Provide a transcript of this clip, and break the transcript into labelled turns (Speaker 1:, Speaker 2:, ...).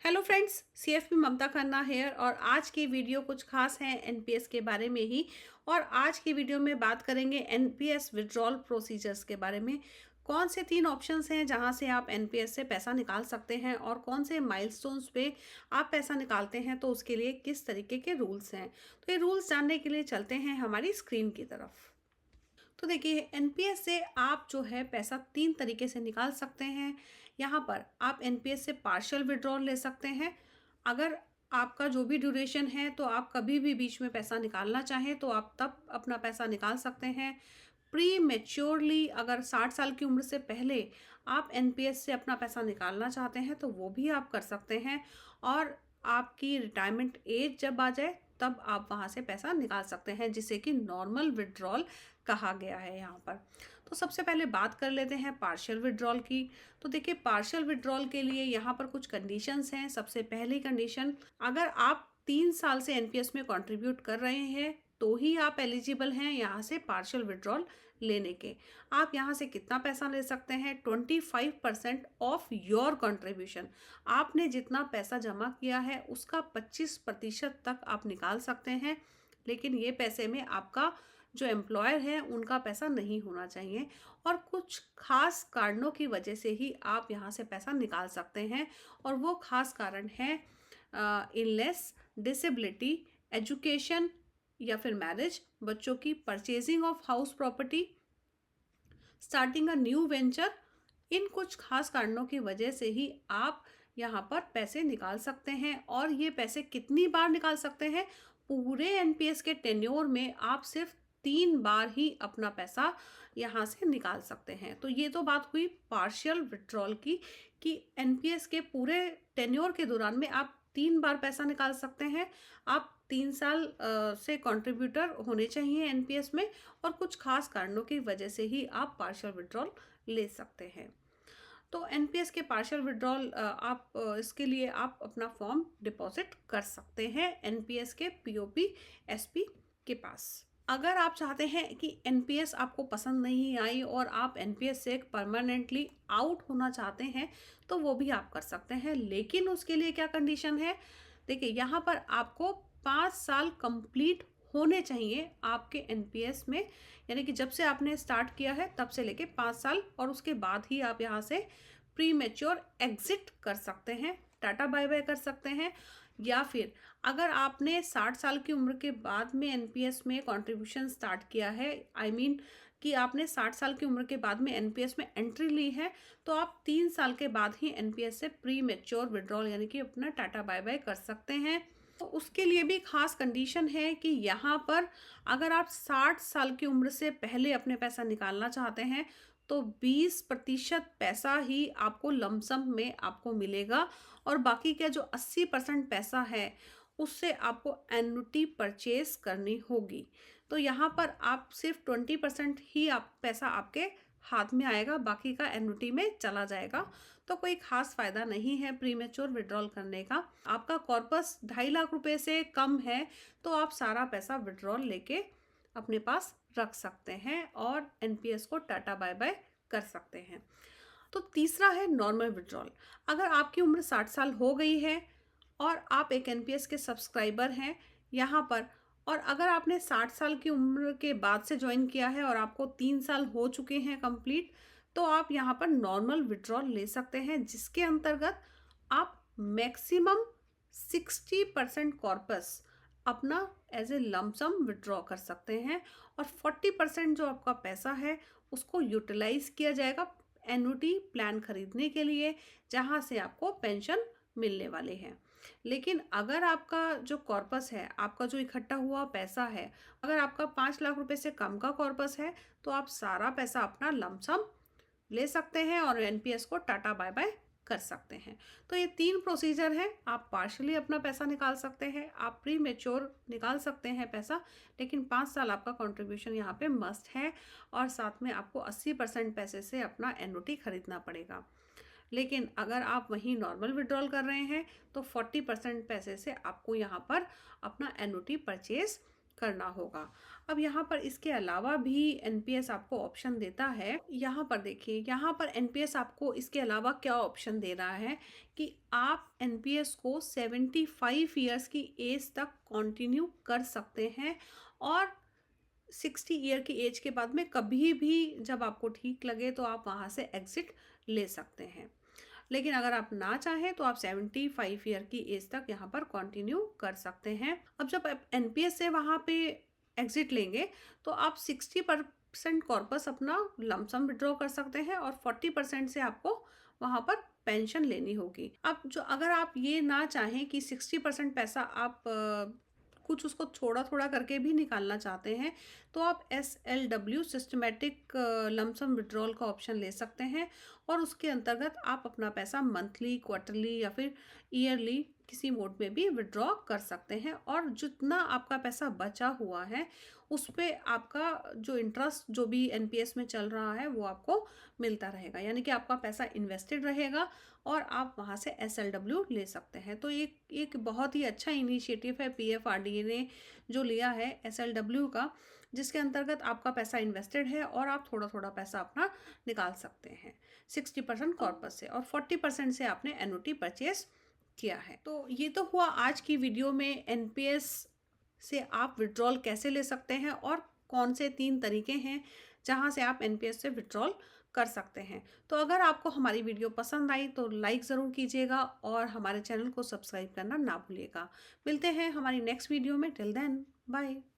Speaker 1: Hello friends, CFP ममता Khanna hair और आज की वीडियो कुछ खास है एनपीएस के बारे में ही। और आज की वीडियो में बात करेंगे एनपीएस विड्रॉल प्रोसीजर्स के बारे में। कौन से 3 ऑप्शंस हैं जहां से आप एनपीएस से पैसा निकाल सकते हैं और कौन से माइलस्टोन्स पे आप पैसा निकालते हैं, तो उसके लिए किस तरीके के रूल्स हैं। तो ये रूल्स जानने के लिए चलते हैं हमारी स्क्रीन की तरफ। तो देखिए, एनपीएस से आप जो है पैसा 3 तरीके से निकाल सकते हैं। यहाँ पर आप एनपीएस से पार्शियल विड्रॉल ले सकते हैं। अगर आपका जो भी ड्यूरेशन है, तो आप कभी भी बीच में पैसा निकालना चाहें तो आप तब अपना पैसा निकाल सकते हैं। प्री मैच्योरली अगर 60 साल की उम्र से पहले आप एनपीएस से अपना पैसा निकालना चाहते हैं तो वो भी आप कर सकते हैं। और आपकी रिटायरमेंट एज जब आ जाए तब आप वहाँ से पैसा निकाल सकते हैं, जिसे कि नॉर्मल विड्रॉल कहा गया है यहाँ पर। तो सबसे पहले बात कर लेते हैं पार्शियल विड्रॉल की। तो देखिए, पार्शियल विड्रॉल के लिए यहाँ पर कुछ कंडीशंस हैं। सबसे पहली कंडीशन, अगर आप 3 साल से एनपीएस में कंट्रीब्यूट कर रहे हैं तो ही आप एलिजिबल हैं यहाँ से पार्शियल विड्रॉल लेने के। आप यहाँ से कितना पैसा ले सकते हैं? 25% ऑफ योर कंट्रीब्यूशन। आपने जितना पैसा जमा किया है उसका 25% तक आप निकाल सकते हैं। लेकिन ये पैसे में आपका जो एम्प्लॉयर है उनका पैसा नहीं होना चाहिए। और कुछ खास कारणों की वजह से ही आप यहाँ से पैसा निकाल सकते हैं। और वो खास कारण है इलनेस, डिसेबिलिटी, एजुकेशन या फिर मैरिज, बच्चों की purchasing of house property, starting a new venture. इन कुछ खास कारणों की वजह से ही आप यहाँ पर पैसे निकाल सकते हैं। और ये पैसे कितनी बार निकाल सकते हैं? पूरे एनपीएस के टेन्योर में आप सिर्फ 3 बार ही अपना पैसा यहाँ से निकाल सकते हैं। तो ये तो बात हुई पार्शियल विड्रॉल की, कि एनपीएस के पूरे टेन्योर के दौरान में आप 3 बार पैसा निकाल सकते हैं। आप 3 साल से कंट्रीब्यूटर होने चाहिए एनपीएस में, और कुछ खास कारणों की वजह से ही आप पार्शियल विड्रॉल ले सकते हैं। तो एनपीएस के पार्शियल विड्रॉल आप इसके लिए आप अपना फॉर्म डिपॉजिट कर सकते हैं एनपीएस के पीओपी एसपी के पास। अगर आप चाहते हैं कि एनपीएस आपको पसंद नहीं आई और आप एनपीएस से परमानेंटली आउट होना चाहते हैं, तो वो भी आप कर सकते हैं। लेकिन उसके लिए क्या कंडीशन है? देखिए, यहाँ पर आपको 5 साल कंप्लीट होने चाहिए आपके एनपीएस में। यानी कि जब से आपने स्टार्ट किया है तब से लेके 5 साल, और उसके बाद ही आप यहाँ से प्री मैच्योर एग्जिट कर सकते हैं, टाटा बाय बाय कर सकते हैं। या फिर अगर आपने 60 साल की उम्र के बाद में एनपीएस में कंट्रीब्यूशन स्टार्ट किया है, आई मीन कि आपने 60 साल की उम्र के बाद में एनपीएस में एंट्री ली है, तो आप 3 साल के बाद ही एनपीएस से प्री मैच्योर विड्रॉल यानी कि अपना टाटा बाय बाय कर सकते हैं। तो उसके लिए भी खास कंडीशन है कि यहाँ पर अगर आप 60 साल की उम्र से पहले अपने पैसा निकालना चाहते हैं तो 20% पैसा ही आपको लमसम में आपको मिलेगा। और बाकी का जो 80% पैसा है उससे आपको एन्युटी परचेज करनी होगी। तो यहाँ पर आप सिर्फ 20% ही आप पैसा आपके हाथ में आएगा, बाकी का एन्युटी में चला जाएगा। तो कोई खास फायदा नहीं है प्रीमेच्योर विड्रॉल करने का। आपका कॉर्पस 2.5 लाख रुपए से कम है तो आप सारा पैसा विड्रॉल लेके अपने पास रख सकते हैं और एनपीएस को टाटा बाय बाय कर सकते हैं। तो तीसरा है नॉर्मल विड्रॉल। अगर आपकी उम्र 60 साल हो गई है और आप एक एनपीएस के सब्सक्राइबर हैं यहाँ पर, और अगर आपने 60 साल की उम्र के बाद से ज्वाइन किया है और आपको 3 साल हो चुके हैं कंप्लीट, तो आप यहाँ पर नॉर्मल विड्रॉल ले सकते हैं, जिसके अंतर्गत आप मैक्सिमम 60% कॉर्पस अपना एज ए लमसम विड्रॉ कर सकते हैं। और 40% जो आपका पैसा है उसको यूटिलाइज किया जाएगा एन्युटी प्लान खरीदने के लिए, जहां से आपको पेंशन मिलने वाले हैं। लेकिन अगर आपका जो कॉर्पस है, आपका जो इकट्ठा हुआ पैसा है, अगर आपका 5 लाख रुपए से कम का कॉर्पस है, तो आप सारा पैसा अपना लमसम ले सकते हैं और एनपीएस को टाटा बाय बाय कर सकते हैं। तो ये 3 प्रोसीजर हैं। आप पार्शली अपना पैसा निकाल सकते हैं, आप प्री मैच्योर निकाल सकते हैं पैसा, लेकिन 5 साल आपका कंट्रीब्यूशन यहाँ पे मस्ट है। और साथ में आपको 80% पैसे से अपना एन्युटी खरीदना पड़ेगा। लेकिन अगर आप वहीं नॉर्मल विड्रॉल कर रहे हैं तो 40% पैसे से आपको यहाँ पर अपना एन्युटी परचेज करना होगा। अब यहाँ पर इसके अलावा भी एनपीएस आपको ऑप्शन देता है। यहाँ पर देखिए, यहाँ पर एनपीएस आपको इसके अलावा क्या ऑप्शन दे रहा है कि आप एनपीएस को 75 ईयर्स की एज तक कंटिन्यू कर सकते हैं और 60 ईयर की एज के बाद में कभी भी जब आपको ठीक लगे तो आप वहाँ से एग्जिट ले सकते हैं। लेकिन अगर आप ना चाहें तो आप 75 ईयर की एज तक यहाँ पर कंटिन्यू कर सकते हैं। अब जब आप एनपीएस से वहाँ पे एग्जिट लेंगे तो आप 60% कॉर्पस अपना लमसम विड्रॉ कर सकते हैं और 40% से आपको वहाँ पर पेंशन लेनी होगी। अब जो अगर आप ये ना चाहें कि 60% पैसा आप कुछ उसको थोड़ा थोड़ा करके भी निकालना चाहते हैं तो आप SLW सिस्टमेटिक लमसम विड्रॉल का ऑप्शन ले सकते हैं और उसके अंतर्गत आप अपना पैसा मंथली, क्वार्टरली या फिर ईयरली किसी मोड में भी विड्रॉ कर सकते हैं और जितना आपका पैसा बचा हुआ है उस पे आपका जो इंटरेस्ट जो भी एनपीएस में चल रहा है वो आपको मिलता रहेगा, यानी कि आपका पैसा इन्वेस्टेड रहेगा और आप वहाँ से SLW ले सकते हैं। तो एक बहुत ही अच्छा इनिशिएटिव है PFRDA ने जो लिया है SLW का, जिसके अंतर्गत आपका पैसा इन्वेस्टेड है और आप थोड़ा थोड़ा पैसा अपना निकाल सकते हैं 60% कॉर्पस से और 40% से आपने एन्युटी परचेस किया है। तो ये तो हुआ आज की वीडियो में एनपीएस से आप विड्रॉल कैसे ले सकते हैं और कौन से 3 तरीके हैं जहां से आप एनपीएस से विड्रॉल कर सकते हैं। तो अगर आपको हमारी वीडियो पसंद आई तो लाइक ज़रूर कीजिएगा और हमारे चैनल को सब्सक्राइब करना ना भूलिएगा। मिलते हैं हमारी नेक्स्ट वीडियो में। Till then bye.